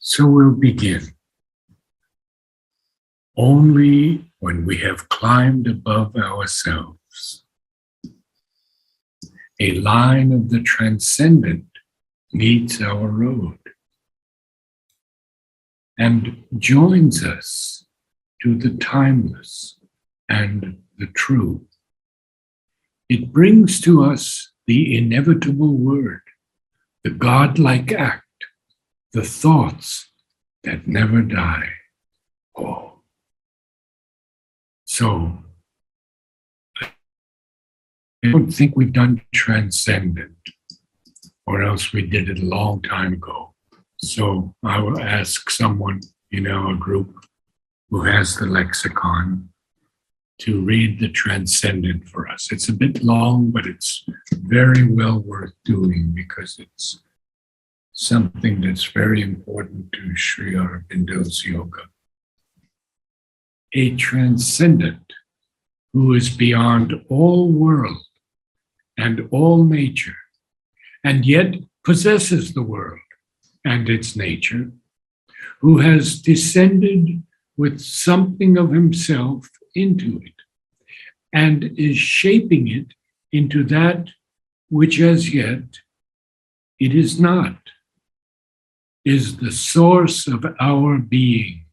So we'll begin. Only when we have climbed above ourselves, a line of the transcendent meets our road and joins us to the timeless and the true. It brings to us the inevitable word, the godlike act, the thoughts that never die. Oh. So, I don't think we've done transcendent, or else we did it a long time ago. So I will ask someone in our group who has the lexicon to read the transcendent for us. It's a bit long, but it's very well worth doing because it's something that's very important to Sri Aurobindo's yoga. A transcendent who is beyond all world and all nature, and yet possesses the world and its nature, who has descended with something of himself into it, and is shaping it into that which as yet it is not, is the source of our being.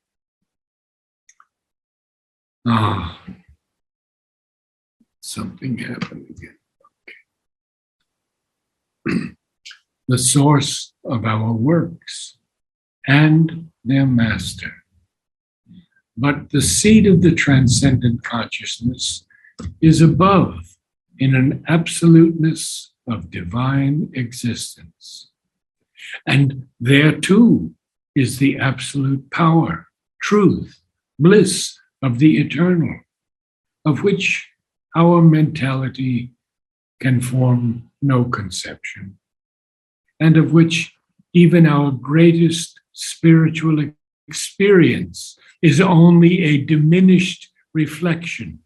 Something happened again. Okay. The source of our works and their master. But the seat of the transcendent consciousness is above in an absoluteness of divine existence. And there too is the absolute power, truth, bliss of the eternal, of which our mentality can form no conception, and of which even our greatest spiritual experience is only a diminished reflection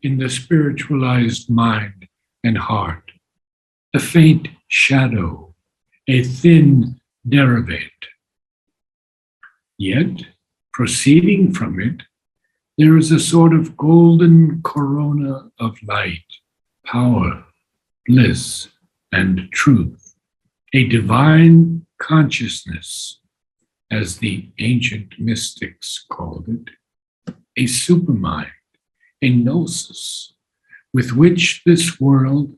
in the spiritualized mind and heart, a faint shadow, a thin derivate. Yet, proceeding from it, there is a sort of golden corona of light, power, bliss, and truth, a divine consciousness, as the ancient mystics called it, a supermind, a gnosis, with which this world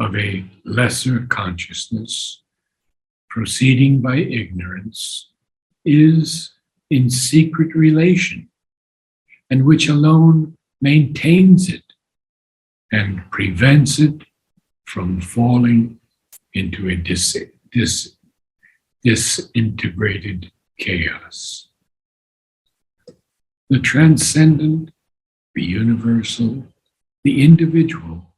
of a lesser consciousness, proceeding by ignorance, is in secret relation, and which alone maintains it and prevents it from falling into a disintegrated chaos. The transcendent, the universal, the individual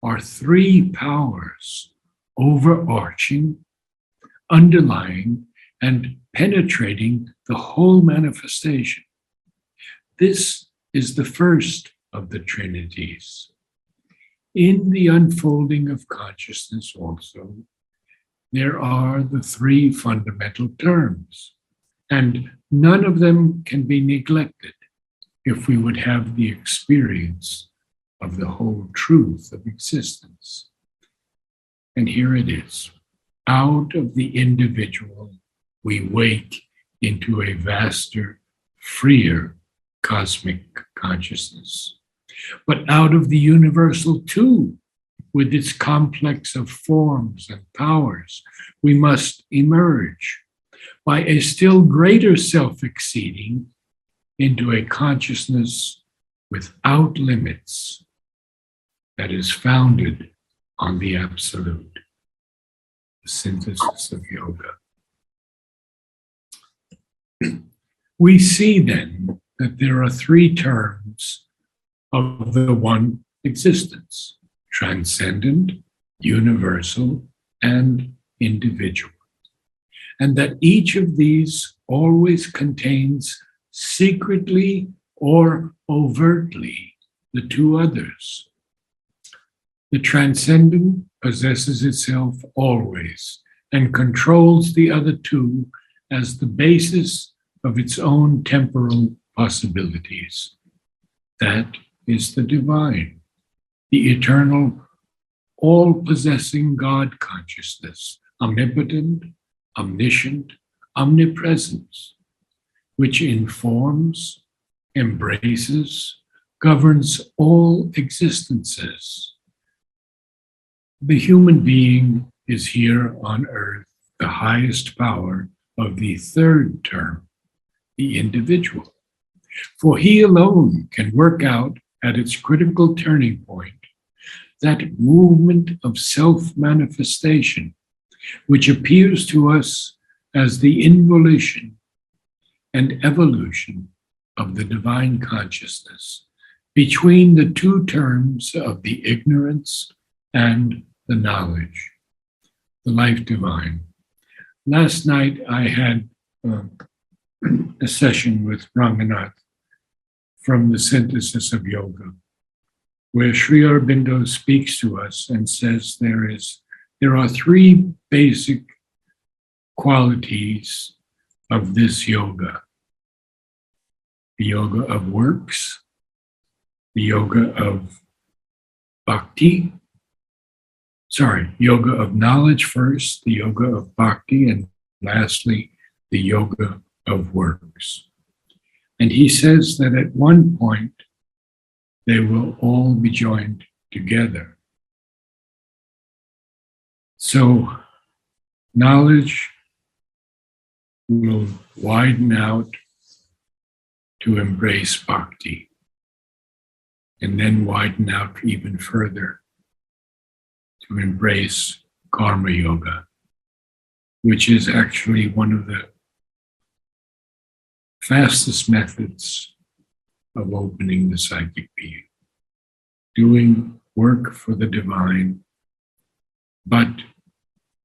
are three powers overarching, underlying, and penetrating the whole manifestation. This is the first of the Trinities. In the unfolding of consciousness also, there are the three fundamental terms, and none of them can be neglected if we would have the experience of the whole truth of existence. And here it is. Out of the individual, we wake into a vaster, freer cosmic consciousness. But out of the universal too, with its complex of forms and powers, we must emerge by a still greater self-exceeding into a consciousness without limits that is founded on the absolute, the synthesis of yoga. We see then that there are three terms of the one existence: transcendent, universal, and individual. And that each of these always contains secretly or overtly the two others. The transcendent possesses itself always and controls the other two as the basis of its own temporal possibilities. That is the divine, the eternal, all-possessing God consciousness, omnipotent, omniscient, omnipresence, which informs, embraces, governs all existences. The human being is here on earth the highest power of the third term, the individual, for he alone can work out at its critical turning point that movement of self-manifestation, which appears to us as the involution and evolution of the divine consciousness between the two terms of the ignorance and the knowledge, the life divine. Last night I had a session with Ranganath from the Synthesis of Yoga, where Sri Aurobindo speaks to us and says there are three basic qualities of this yoga: the yoga of works, the yoga of bhakti, yoga of knowledge first, the yoga of bhakti, and lastly, the yoga of works. And he says that at one point, they will all be joined together. So knowledge will widen out to embrace bhakti, and then widen out even further to embrace karma yoga, which is actually one of the fastest methods of opening the psychic being. Doing work for the divine, but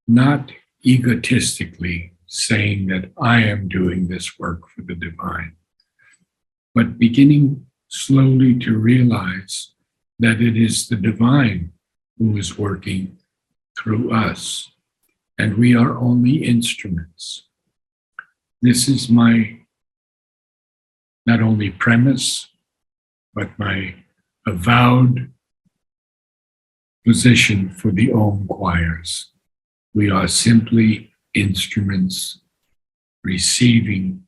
not egotistically saying that I am doing this work for the divine, but beginning slowly to realize that it is the divine who is working through us, and we are only instruments. This is my not only premise, but my avowed position for the Om choirs. We are simply instruments receiving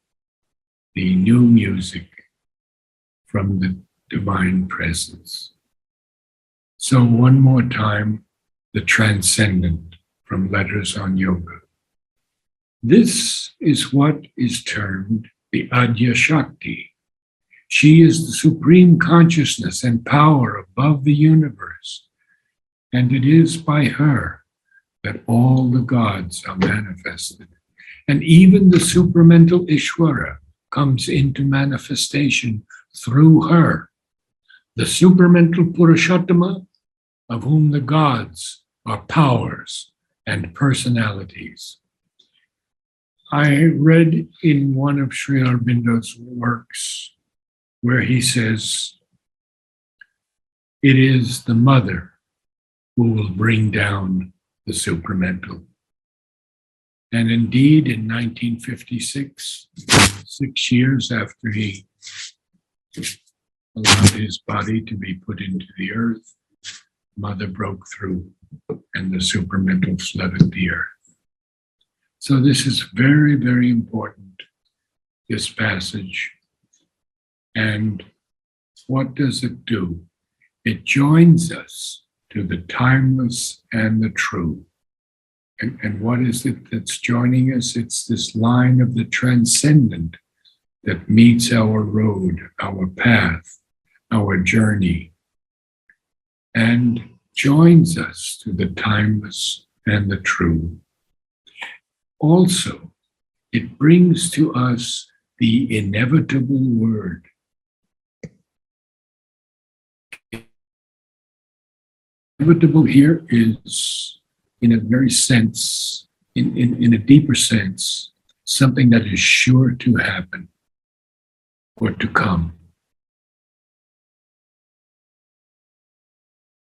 the new music from the divine presence. So one more time, the transcendent from Letters on Yoga. This is what is termed the Adya Shakti. She is the supreme consciousness and power above the universe, and it is by her that all the gods are manifested, and even the supramental Ishvara comes into manifestation through her, the supramental Purushottama, of whom the gods are powers and personalities. I read in one of Sri Aurobindo's works where he says, it is the mother who will bring down the supramental. And indeed, in 1956, 6 years after he allowed his body to be put into the earth, Mother broke through and the supramental flooded the earth. So this is very, very important, this passage. And what does it do? It joins us to the timeless and the true. And what is it that's joining us? It's this line of the transcendent that meets our road, our path, our journey, and joins us to the timeless and the true. Also, it brings to us the inevitable word. Inevitable here is, in a very sense, in a deeper sense, something that is sure to happen or to come.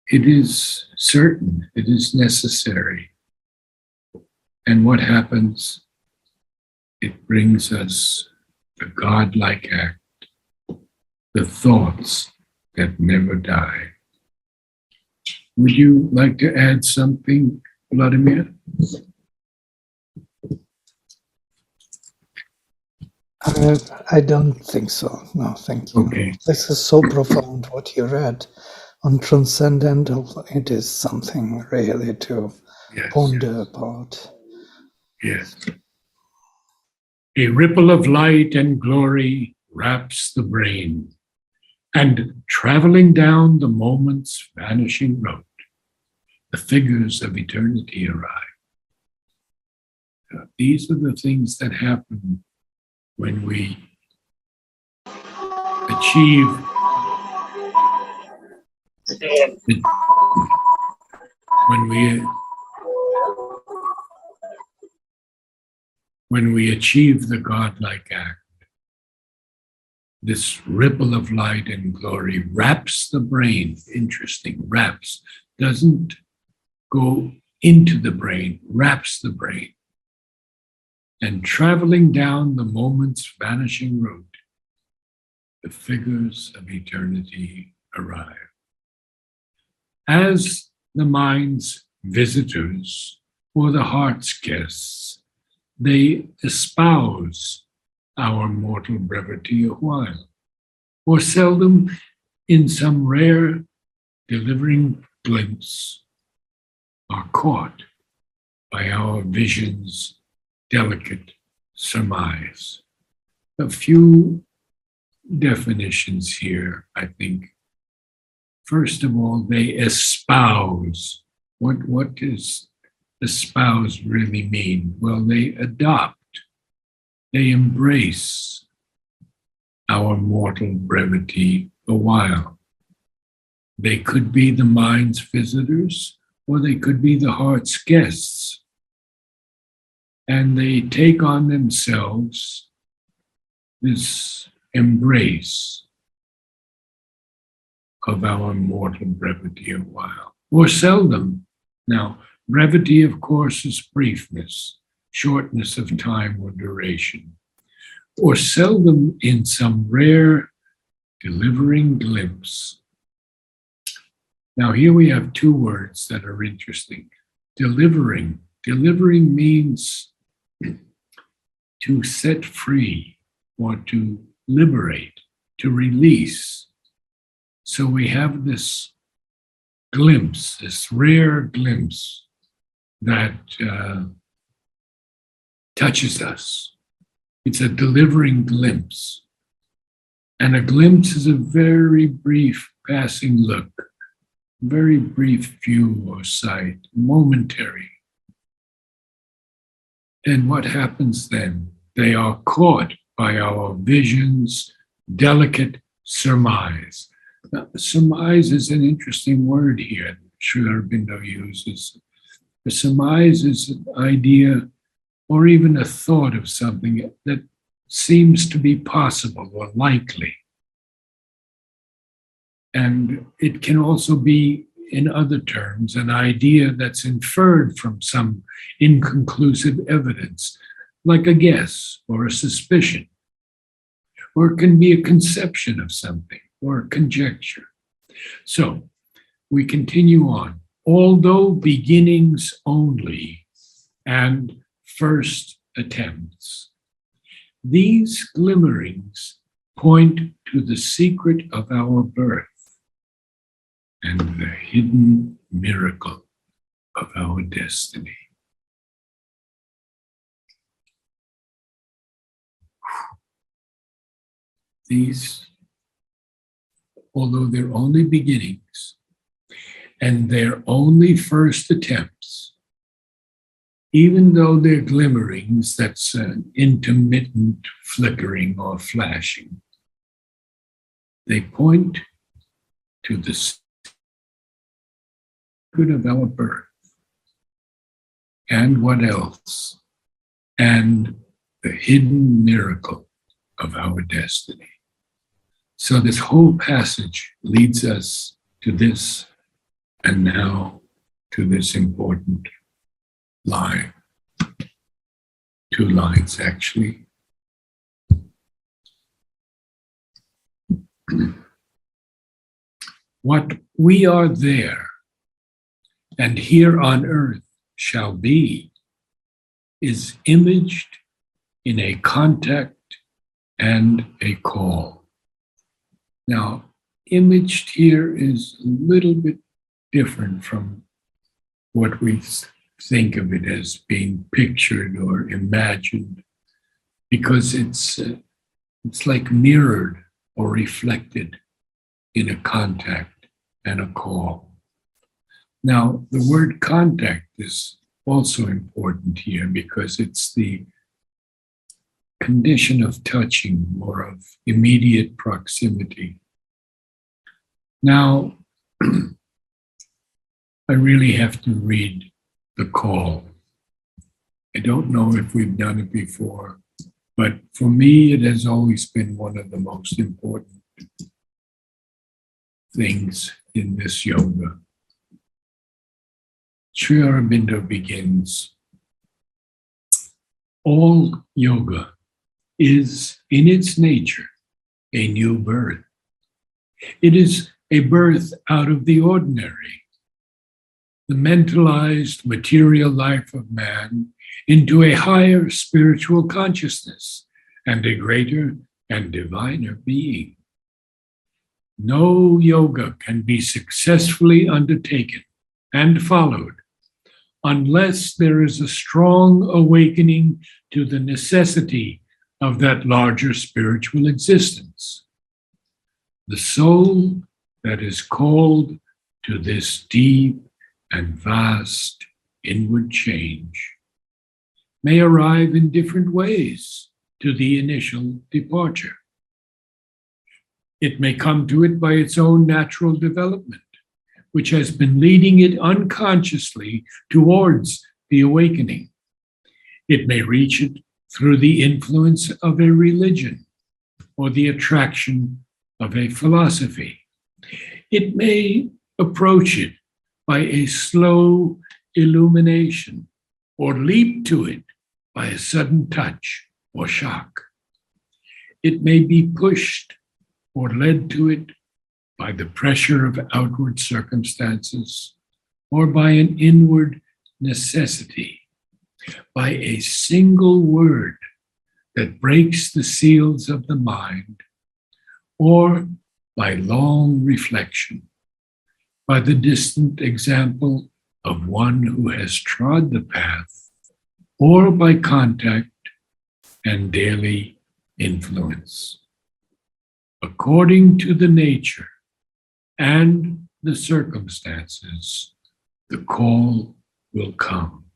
It is certain, it is necessary. And what happens? it brings us the godlike act, the thoughts that never die. Would you like to add something, Vladimir? I don't think so. No, thank you. Okay. This is so profound what you read on transcendental. It is something really to ponder about. Yes. A ripple of light and glory wraps the brain, and traveling down the moment's vanishing road, the figures of eternity arrive. These are the things that happen when we achieve when we achieve the godlike act. This ripple of light and glory wraps the brain. Interesting, wraps. Doesn't go into the brain, wraps the brain. And traveling down the moment's vanishing road, the figures of eternity arrive. As the mind's visitors or the heart's guests, they espouse our mortal brevity a while, or seldom in some rare delivering glimpse are caught by our vision's delicate surmise. A few definitions here, I think. First of all, they espouse. What does espouse really mean? Well, they adopt. They embrace our mortal brevity a while. They could be the mind's visitors, or they could be the heart's guests. And they take on themselves this embrace of our mortal brevity a while, or seldom. Now, brevity, of course, is briefness, shortness of time or duration, or seldom in some rare delivering glimpse. Now, here we have two words that are interesting. Delivering. Delivering means to set free or to liberate, to release. So we have this glimpse, this rare glimpse that touches us. It's a delivering glimpse. And a glimpse is a very brief passing look, very brief view or sight, momentary. And what happens then? They are caught by our vision's delicate surmise. Now, surmise is an interesting word here. Sri Aurobindo uses. The surmise is an idea or even a thought of something that seems to be possible or likely. And it can also be, in other terms, an idea that's inferred from some inconclusive evidence, like a guess or a suspicion, or it can be a conception of something or a conjecture. So we continue on. Although beginnings only and first attempts, these glimmerings point to the secret of our birth and the hidden miracle of our destiny. These, although they're only beginnings and they're only first attempts, even though they're glimmerings, that's an intermittent flickering or flashing, they point to the secret of our birth. And what else? And the hidden miracle of our destiny. So this whole passage leads us to this, and now to this important line. 2 lines actually. What we are there and here on earth shall be is imaged in a contact and a call. Now, imaged here is a little bit different from what we think of it as being pictured or imagined, because it's like mirrored or reflected in a contact and a call. Now, the word contact is also important here because it's the condition of touching or of immediate proximity. Now, I really have to read the call. I don't know if we've done it before, but for me, it has always been one of the most important things in this yoga. Sri Aurobindo begins, all yoga is in its nature a new birth. It is a birth out of the ordinary, the mentalized material life of man into a higher spiritual consciousness and a greater and diviner being. No yoga can be successfully undertaken and followed unless there is a strong awakening to the necessity of that larger spiritual existence. The soul that is called to this deep and vast inward change may arrive in different ways to the initial departure. It may come to it by its own natural development, which has been leading it unconsciously towards the awakening. It may reach it through the influence of a religion or the attraction of a philosophy. It may approach it by a slow illumination or leap to it by a sudden touch or shock. It may be pushed or led to it by the pressure of outward circumstances, or by an inward necessity, by a single word that breaks the seals of the mind, or by long reflection, by the distant example of one who has trod the path, or by contact and daily influence. According to the nature and the circumstances, the call will come.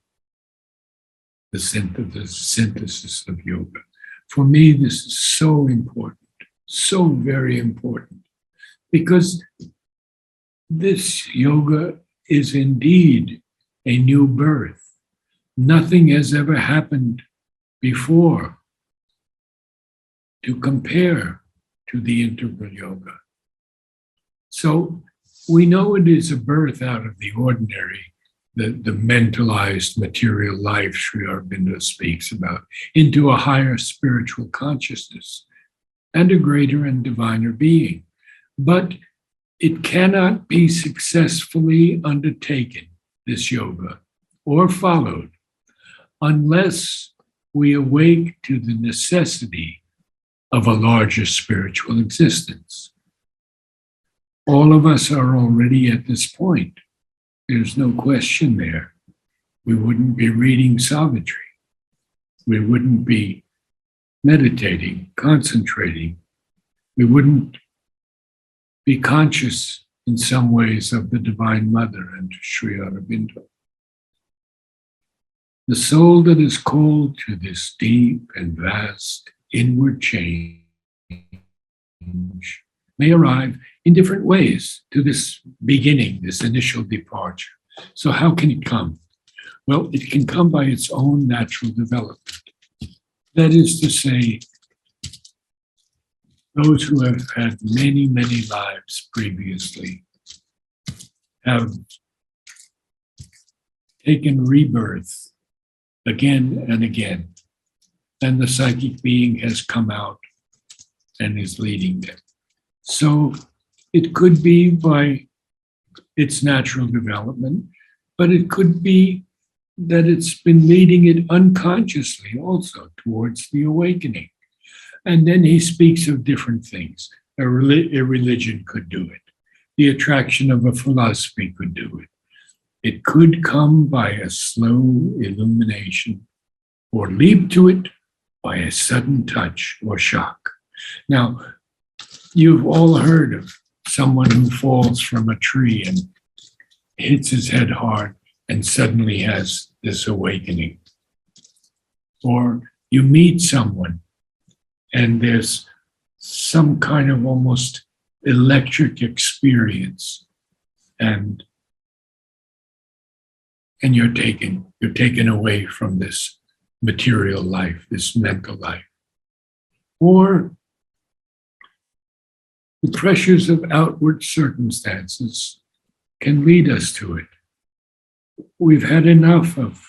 The synthesis of yoga. For me, this is so important, so very important, because this yoga is indeed a new birth. Nothing has ever happened before to compare to the integral yoga. So we know it is a birth out of the ordinary, the mentalized material life Sri Aurobindo speaks about, into a higher spiritual consciousness and a greater and diviner being. But it cannot be successfully undertaken, this yoga, or followed, unless we awake to the necessity of a larger spiritual existence. All of us are already at this point. There's no question there. We wouldn't be reading Savitri. We wouldn't be meditating, concentrating. We wouldn't be conscious in some ways of the Divine Mother and Sri Aurobindo. The soul that is called to this deep and vast inward change may arrive in different ways to this beginning, this initial departure. So how can it come? Well, it can come by its own natural development. That is to say, those who have had many, many lives previously have taken rebirth again and again and the psychic being has come out and is leading them. So it could be by its natural development, but it could be that it's been leading it unconsciously also towards the awakening. And then he speaks of different things. A religion could do it. The attraction of a philosophy could do it. It could come by a slow illumination or leap to it by a sudden touch or shock. Now, you've all heard of someone who falls from a tree and hits his head hard and suddenly has this awakening. Or you meet someone and there's some kind of almost electric experience, and you're taken away from this material life, this mental life. Or the pressures of outward circumstances can lead us to it. We've had enough of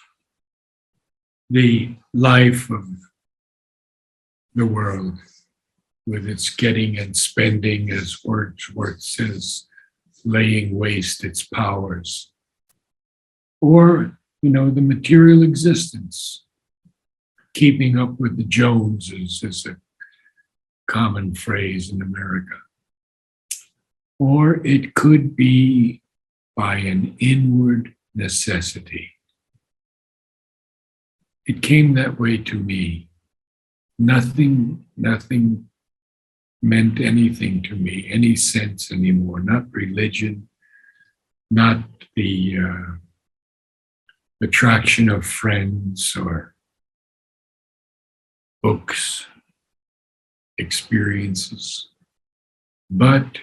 the life of the world with its getting and spending, as Wordsworth says, laying waste its powers. Or, the material existence, keeping up with the Joneses is a common phrase in America. Or it could be by an inward necessity. It came that way to me. Nothing meant anything to me, any sense anymore, not religion, not the attraction of friends or books, experiences, but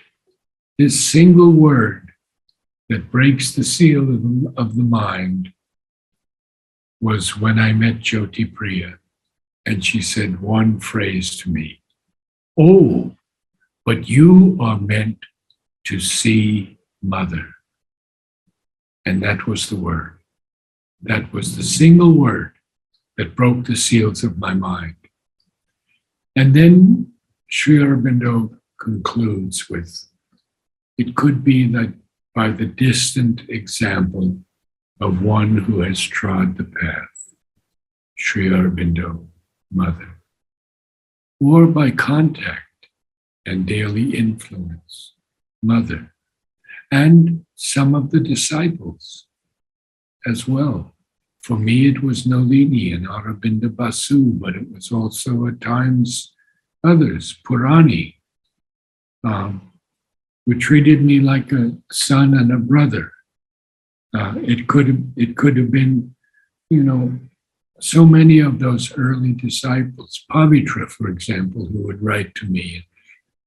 this single word that breaks the seal of the mind was when I met Jyoti Priya, and she said one phrase to me: "Oh, but you are meant to see Mother." And that was the word. That was the single word that broke the seals of my mind. And then Sri Aurobindo concludes with, it could be that by the distant example of one who has trod the path, Sri Aurobindo, Mother, or by contact and daily influence, Mother, and some of the disciples as well. For me, it was Nalini and Aurobindo Basu, but it was also at times others, Purani, who treated me like a son and a brother. It could have been, so many of those early disciples. Savitri, for example, who would write to me and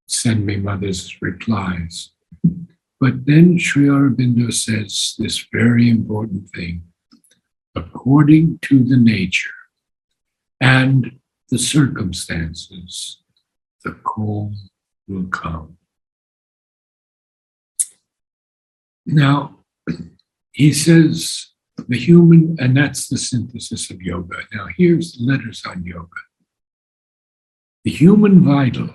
send me Mother's replies. But then Sri Aurobindo says this very important thing: according to the nature and the circumstances, the call will come. Now, he says the human, and that's the synthesis of yoga. Now, here's letters on yoga. The human vital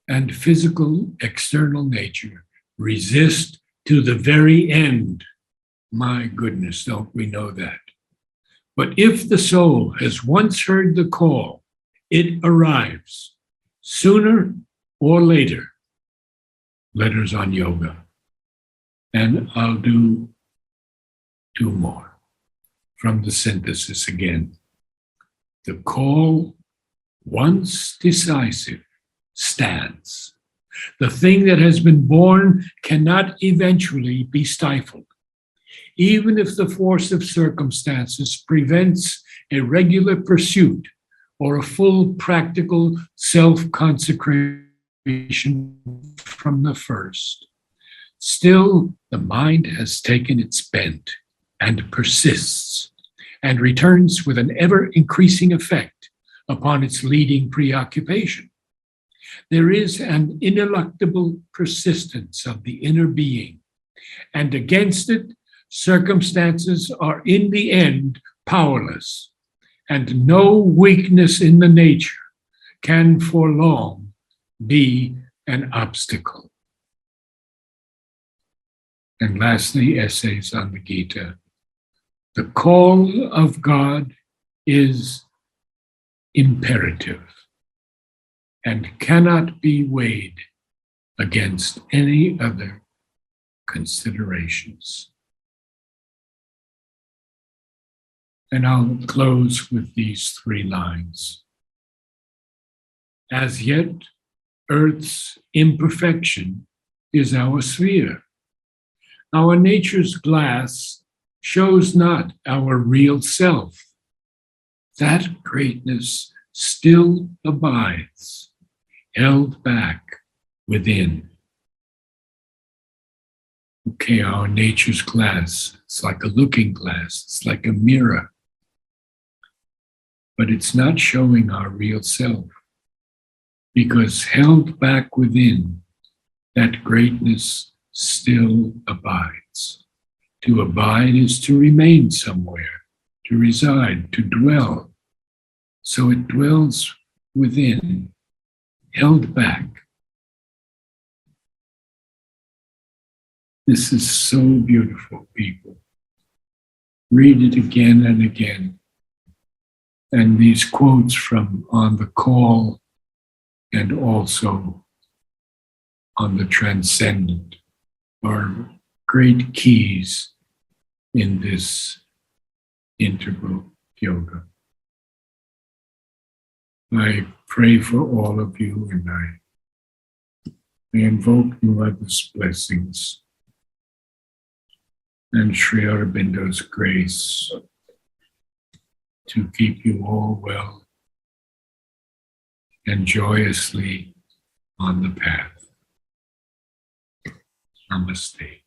and physical external nature resist to the very end. My goodness, don't we know that? But if the soul has once heard the call, it arrives sooner or later. Letters on yoga. And I'll do two more from the synthesis again. The call, once decisive, stands. The thing that has been born cannot eventually be stifled. Even if the force of circumstances prevents a regular pursuit or a full practical self-consecration from the first, still the mind has taken its bent and persists and returns with an ever-increasing effect upon its leading preoccupation. There is an ineluctable persistence of the inner being, and against it, circumstances are in the end powerless, and no weakness in the nature can for long be an obstacle. And lastly, essays on the Gita. The call of God is imperative and cannot be weighed against any other considerations. And I'll close with these 3 lines. As yet, Earth's imperfection is our sphere. Our nature's glass shows not our real self. That greatness still abides, held back within. Okay, our nature's glass, it's like a looking glass, it's like a mirror, but it's not showing our real self, because held back within, that greatness still abides. To abide is to remain somewhere, to reside, to dwell. So it dwells within, held back. This is so beautiful, people. Read it again and again. And these quotes from On the Call and also on the Transcendent are great keys in this integral yoga. I pray for all of you, and I invoke Narada's blessings and Sri Aurobindo's grace to keep you all well and joyously on the path. Namaste.